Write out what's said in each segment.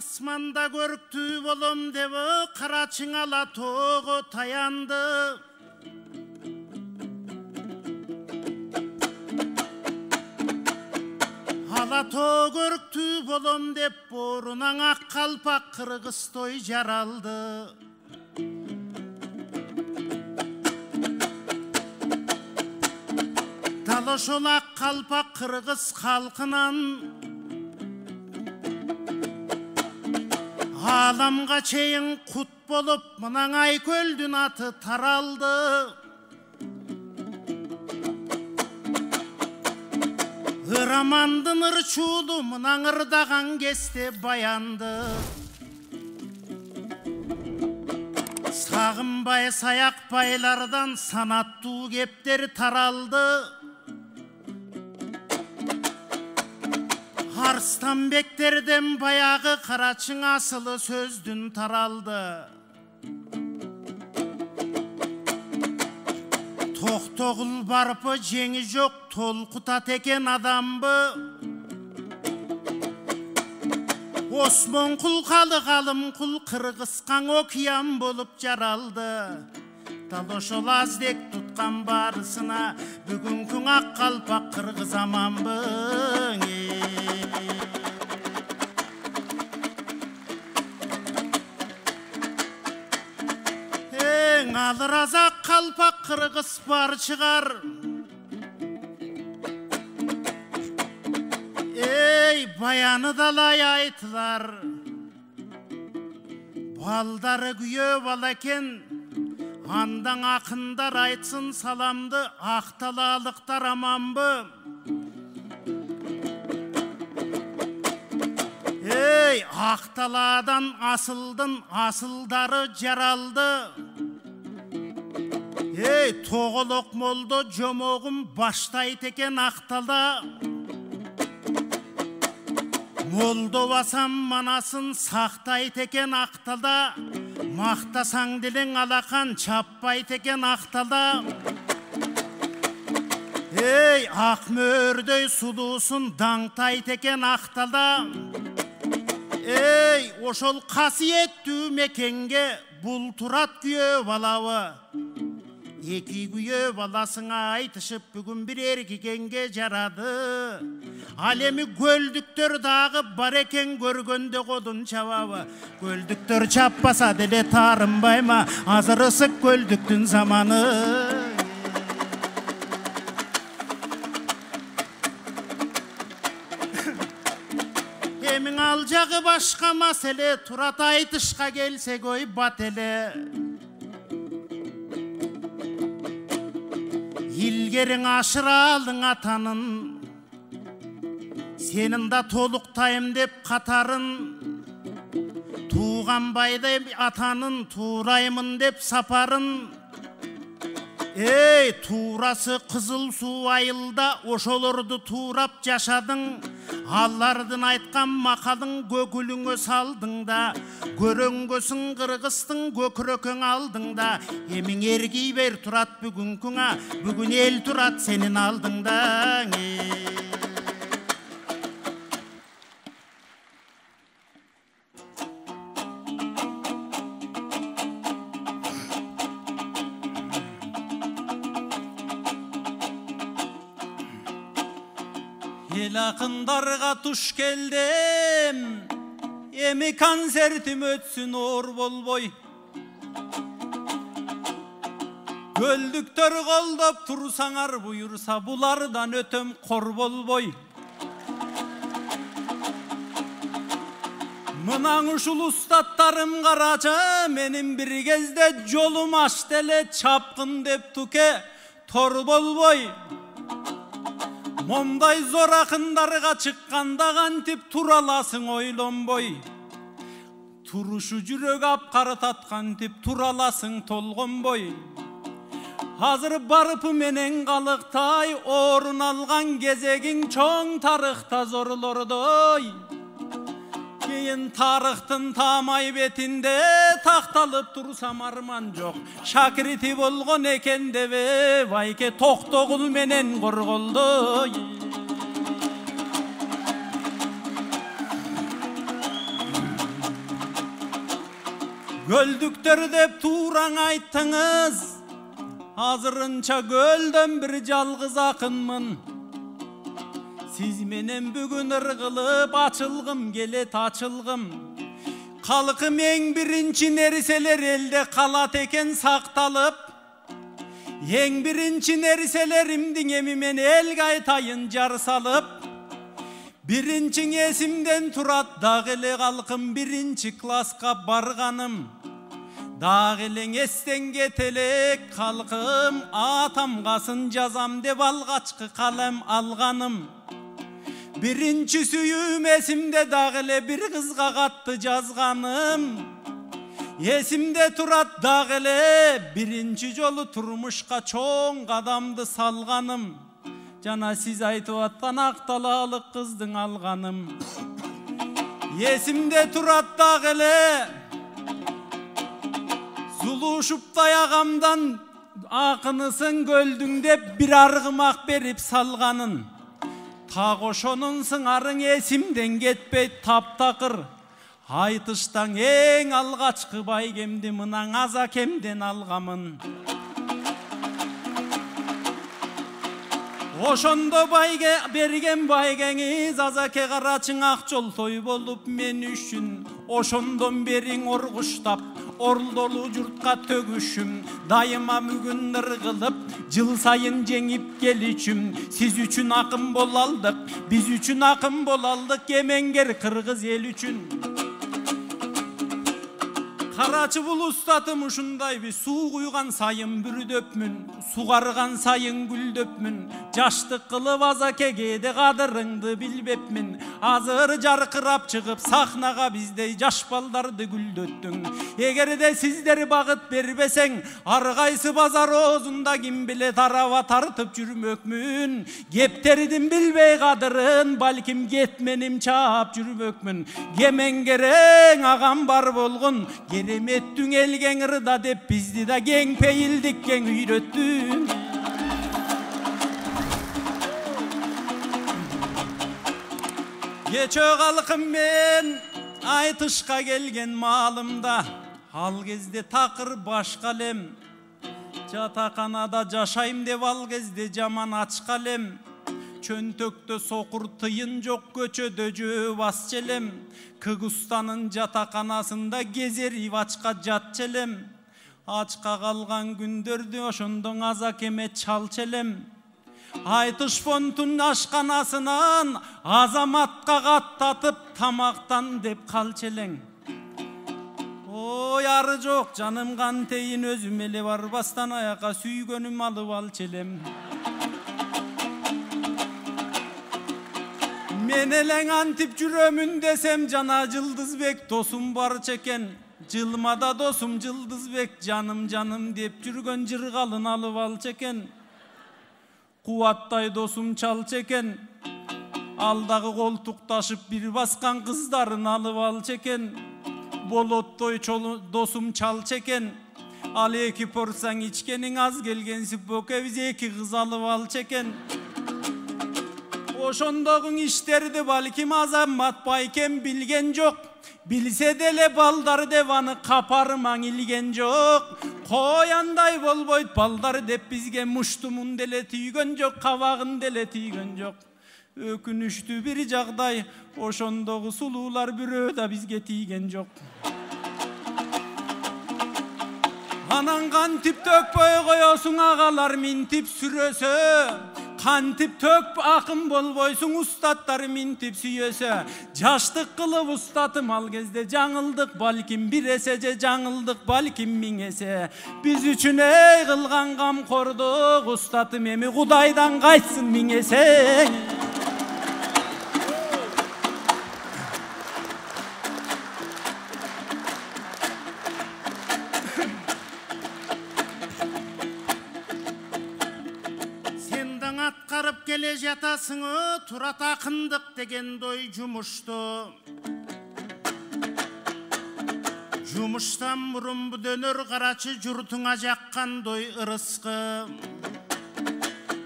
Асманда көріктүү болом деп карачың ала тоого таянды. Ала тоо көріктүү болом деп борунан ак калпак кыргызтой жаралды. Дал ошол ак калпак кыргыз халкынан аламга чейин кут болуп мынан Айкөлдүн аты таралды. Ырамандын ырчуулу мынан ырдаган кезде баянды. Сагынбай саякбайлардан санаттуу кептер таралды. Арстанбектерден баягы карачың асылы сөздүн таралды. Токтогул барпы жеңи жок толкутат экен адамбы. Осмонкул калы калымкул кыргызкан окуян болуп жаралды. Дал ошол аздек туткан барысына бүгүнкү ак калпак кыргыз аманбы. Эң алыр азак калпак кыргыз бар чыгар. Эй, баяны далай айтылар. Балдары күйөө бала экен, андан акындар айтсын саламды, акталаалыктар аманбы. Эй, акталаадан асылдын асылдары жаралды. Эй, тоголок молдо жомогум баштайт экен актала. Молдо басам манасын сактайт экен актала. Мактасаң дилиң алакан чаппайт экен актала. Эй, ак мөөрдөй сулуусун даңтайт экен актала. Эй, ошол касиеттүү мекенге бул турат күйөө балабы. Эки күйөө баласыңа айтышып бүгүн бир эркигенге жарады. Ал эми көлдүктөр дагы бар экен көргөндө кодун чабабы. Көлдүктөр чаппаса деле таарынбайма, азыр ысык көлдүктүн заманы. Эмиң ал жагы башка маселе, турат айтышка келсек ой бат эле. Илгериң ашыралың атанын, сенин да толуктайм деп катарын. Тууган байдай атанын туураймын деп сапарын. Эй, туурасы кызыл суу айылда ошолорду туурап жашадың. Аллардын айткан макалың көкүлүңө салдың да, көрөңгөсүң кыргыздын көкүрөкөң алдың да. Эмиң эргий бер турат бүгүнкүңа, бүгүн эл турат сенин алдыңда. Ел акындарга туш келдим, эми концертим өтсүн оор болбой. Көлдүктөр колдоп турсаңар буюрса, булардан өтөм кор болбой. Мынан ушул устаттарым карачы, менин бир кезде жолум ашты эле чапкын деп туке тор болбой. Момдай зор акындарга чыкканда кантип тураласың ойлонбой. Турушу жүрөк апкарытат кантип тураласың толгонбой. Азыр барып менен калыктай орун алган кезегиң чоң тарыхта зорлордой. Кийин тарыхтын таамай бетинде такталып турсам арман жок. Шакирти болгон экен дебе байке Токтогул менен Корголдой. Göldüktөр деп тураң айттыңыз, азырынча көлдөн bir жалгыз акынмын. Siz менен бүгүн ыргылып ачылгым келет ачылгым. Халкым эң биринчи нерселер элде калат экен сакталып. Эң биринчи нерселеримдин эми мен элге айтайын жар салып. Биринчи эсимден турат дагы эле калкым биринчи класска барганым. Дагы эле эстен кетелек калкым атамгасын жазам деп алгачкы калем алганым. Биринчи сүйүүм эсимде дагы эле бир кызга катты жазганым. Эсимде турат дагы эле биринчи жолу турмушка чоң кадамды салганым. Жана сиз айтып аткан ак талаалык кыздың алганым. Эсимде турат дагы эле зулушуп таягамдан акынысың көлдүң деп бир аргымак берип салганын. Так ошонун сыңарың эсимден кетпейт таптакыр. Айтыштан эң алгачкы байгемди мына азакемден алгамын. Ошондо байге берген байгеңиз азаке карачың ак жол той болуп мен үчүн. Ошондон бериң оргуштап орлдолу журтка төгүшүм. Дайыма мүгүн ыргылып жыл сайын жеңип келичүм. Сиз үчүн акын болалдык, биз үчүн акын болалдык, кемеңгер кыргыз эл үчүн. Карачы бул устатым ушундай би суу куйган сайын бүрдөпмүн, сугарган сайын гүлдөпмүн. Жаштык кылып азаке кээде кадырыңды билбепмин. Азыр жаркырап чыгып сахнага биздей жаш балдарды гүлдөттүң. Эгерде сиздер багыт бербесең, ар кайсы базар оозунда ким билет араба тартып жүрмөкмүн. Кептердин билбей кадырын, балким кетменим чаап жүрмөкмүн. Кемеңгерең агам бар болгон, кереметтің элген ырда деп бизди да кең пейилдик кең үйрөттүң. Кечөө калкым мен айтышка келген маалымда, ал кезде такыр башка элем. Жатаканада жашайм деп ал кезде жаман ачка элем. Чөнтөктө сокур тыйын жок, көчөдө жөө басчы элем. Кыгустанын жатаканасында кезерип ачка жатчы элем. Ачка калган күндөрдү ошондон азакеме чалчы элем. Айтыш фондун ашканасынан азаматка каттатып тамактан деп калчы элең. Ой ары жок жаным кантейин өзүм эле барбастан аяка сүйгөнүм алып алчы элем. Мен элең антип жүрөмүн десем жана Жылдызбек досум барчы экен. Жылмада досум Жылдызбек жаным жаным деп жүргөн жыргалын алып алчы экен. Кубаттай досум чалчы экен. Алдагы колтукташып бир баскан кыздарын алып алчы экен. Болоттой досум чалчы экен. Ал эки порсаң ичкениң аз келгенсип бөкебиз эки кыз алып алчы экен. Ошондогу иштерди балким Азамат байкем билген жок. Билсе деле балдар деп аны капармаң илген жок. Кояндай болбойт балдар деп бизге муштумун деле түйгөн жок, кабагын деле түйгөн жок. Өкүнүчтүү бир жагдай, ошондогу сулуулар бирөө да бизге тийген жок. Анан кантип төкпөй коесуң агалар минтип сүрөсө. Кантип төк акын болбойсуң устаттар минтип сүйөсө. Жаштык кылып устатым ал кезде жаңылдык балким бир эсе же жаңылдык балким миң эсе. Биз үчүн эй кылган камкордук устатым эми Кудайдан кайтсын миң эсе. Аткарып келе жатасыңы турат акындык деген дой жумушту. Жумуштан мурун дөөнөр карачы журтуңа жаккан дой ырыскы.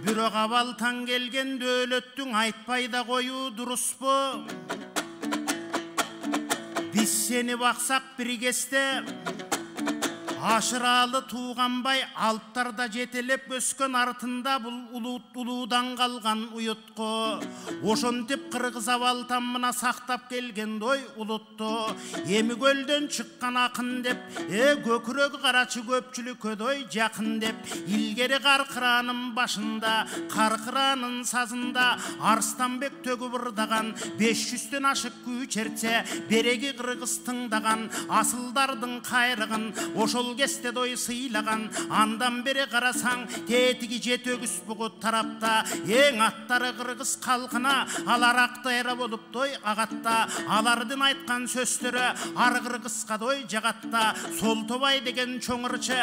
Бирок абал таң келгенде өлөттүң айтпай да коюу дуруспу? Biz seni baksak bir keste Aşıralı tuğanbay alptarda жетелеп өскен артында бұл улуудан қалған уютқы. Ошонтип қырғыз авалтан мына сақтап келген дой улутты. Емі көлден шыққан ақын деп, көкірегі қарачы көпчілік өдой жақын деп. Илгері қарқыраның башында, қарқыраның сазында Арыстанбек төгіп ырдаған 500-тен ашық күй черце, береги қырғыз тыңдаған асылдардың қайрығын ошол кесте дой сыйлаған. Андан бері қарасаң тетігі жет өгіс бұғы тарапта, ең аттары қырғыз қалқына алар ақтайра болып дой ағатта. Алардың айтқан сөздері ар қырғызға дой жағатта. Сол тобай деген чоңырчы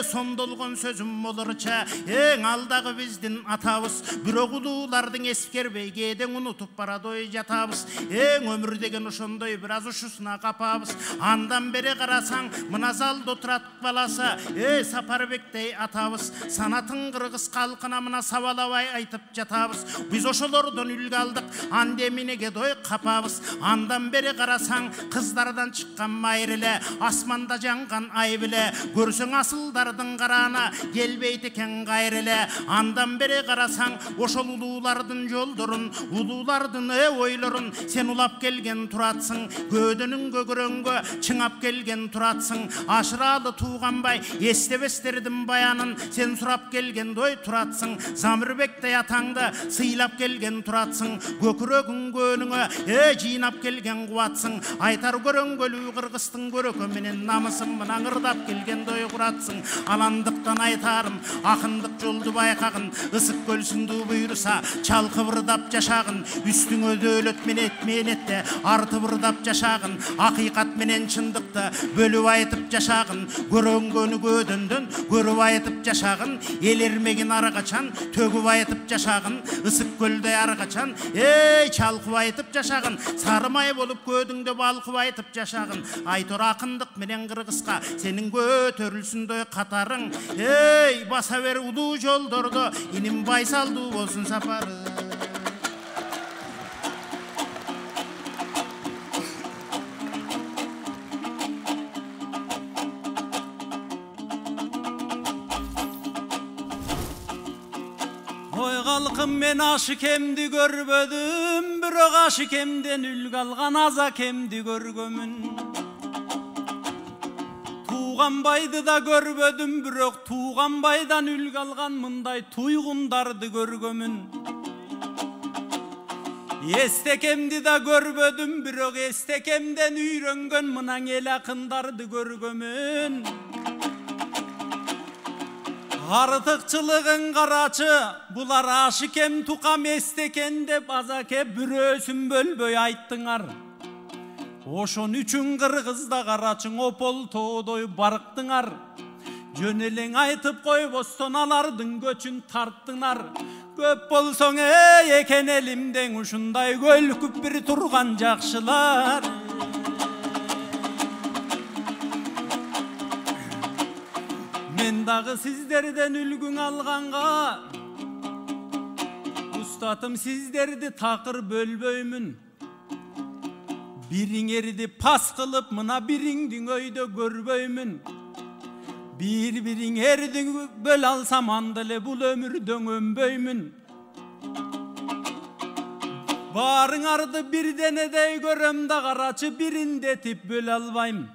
сондолған сөзім молырчы. Ең алдағы біздің атабыз бирок улуулардың ескербей кеден унутуп барадой жатабыз. Ең өмір деген ошондой біраз ушусуна капабыз. Андан бері қарасаң мына залда отырат баласы Сапарбектей атабыз. Санатын қырғыз қалқына мына сабалабай айтып жатабыз. Біз ошолордон үлгі алдық, андеминеге дой қапабыз. Андан бері қарасаң қыздардан шыққан майрілі, асманда жаңған ай білі. Көрсің асылдардың қарана келбейті кен қайрілі. Андан бері қарасаң ошол улуулардың жолдырын, улуулардың ойларын сен улап келген туратсың. Көдінің көгірөнгө чыңап келген туратсың. Ашыралы туғанбай естебестердің баянын сен сұрап келген дой туратсың. Замирбектей атаңды сыйлап келген туратсың. Көкірегің көніңі жинап келген қуатсың. Айтар көрөнгөлүү қырғыстың көрөкө менен намысын мынан ырдап келген дой құратсың. Аландықтан айтарым ақындық жолды байқағын, ысық көлсінді бұйырса чалқы бұрдап жашағын. Үстіңө дөөлөт менетте арты бұрдап жашағын. Ақиқат менен шындықты бөліп айтып жашағын. Көрөнгөнү көдөндөн көрүп айтып жашагын. Эл эрмегин ары качан төгүп айтып жашагын. Ысык көлдөй ары качан чалкып айтып жашагын. Сарымай болуп көдүңдө балкып айтып жашагын. Айтор акындык менен кыргызга сенин көтөрүлсүндөй катарың. Баса бер улуу жолдордо иним байсалдуу болсун сапары. Халқым мен ашыкемди көрбөдүм, бирок ашыкемден үлгү алган азакемди көргөмүн. Туғанбайды да көрбөдүм, бирок туғанбайдан үлгү алган мындай туйгундарды көргөмүн. Эстекемди да көрбөдүм, бирок эстекемден үйрөнгөн мынан эл акындарды көргөмүн. Артыкчылыгын карачы, булар ашыкем тукам эстекен деп азаке бирөөсүн бөлбөй айттыңар. Ошон үчүн кыргызда карачың опол тоодой барктыңар. Жөн элең айтып койбостон алардын көчүн тарттыңар. Көп болсоң экен элимден ушундай көлкүп бир турган жакшылар. Мен дагы сиздерден үлгүң алганга, устатым сиздерди такыр бөлбөймүн. Бириңерди пас кылып мына бириңдин өйдө көрбөймүн. Бириңерди бөл алсам анда эле бул өмүрдөн өнбөймүн. Баарыңарды бирденедей көрөм да карачы бириндетип бөлө албайм.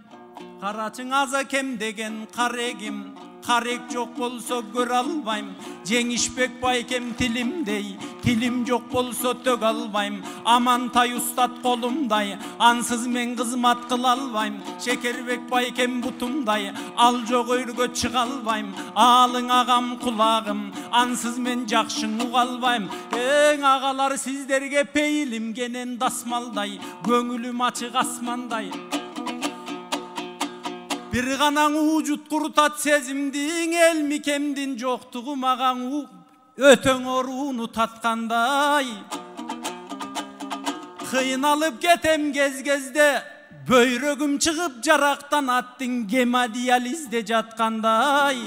Карачың азакем деген карегим, карек жок болсо көрө албайм. Жеңишбек байкем тилимдей, тилим жок болсо төгө албайм. Амантай устат колумдай, ансыз мен кызмат кыла албайм. Шекербек байкем бутумдай, ал жок өргө чыга албайм. Алың агам кулагым, ансыз мен жакшың уга албайм. Агалар сиздерге пейилимгенен дасмалдай, көңүлүм ачык асмандай. Бир ганан уужут куртат сезимдиң, эл микемдин жоктугу маган өтөң орууну таткандай. Кыйналып кетем кез-кезде, бөйрөгүм чыгып жарактан аттың гемодиализде жаткандай.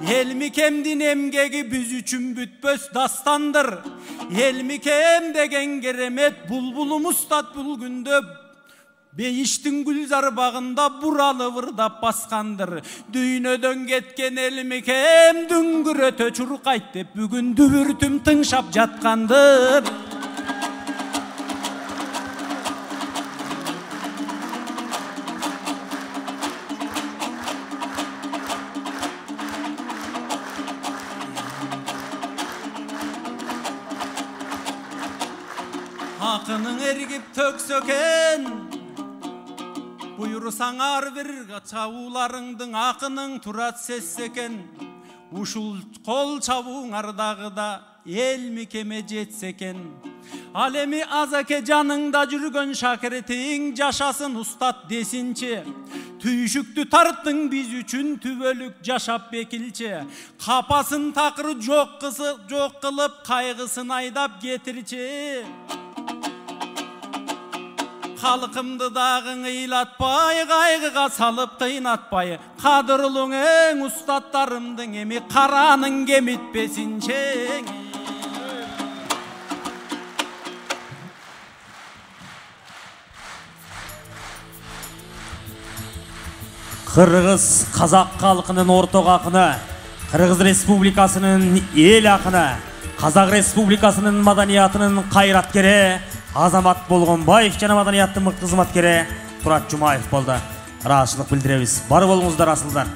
Эл микемдин эмгеги биз үчүн бүтпөс дастандыр. Эл микем деген керемет булбулум устат бул күндө Бейиштин гүлзар багында буралы вырдап баскандыр. Дүйнөдөн кеткен элмекем дүңгүрөтө чуркайт деп бүгүн дүбүртүм тыңшап жаткандыр. Акының эргип төксөкен буйрусаң ар бир чабууларыңдың акының турат сессекен. Ушул кол чабууңардагыда эл мекеме жетсекен. Ал эми Азаке жаныңда жүргөн шакиртиң жашасын устат десинчи. Түйшүктү тарттың биз үчүн түбөлүк жашап бекилчи. Капасын такыр жок кылып кайгысын айдап кетирчи. Халкымды дагы ыйлатпай, кайгыга салып кыйнатпай, кадырлуң эң устаттарымдың эми каранын кемитпесинчи. Кыргыз казак калкынын орток акыны, Кыргыз Республикасынын эл акыны, Казак Республикасынын маданиятынын кайраткери Азамат Болгонбаев жана маданияттын мыкты кызматкери Турат Жумаев болду. Ыраазычылык билдиребиз. Бар болуңуздар асылдар.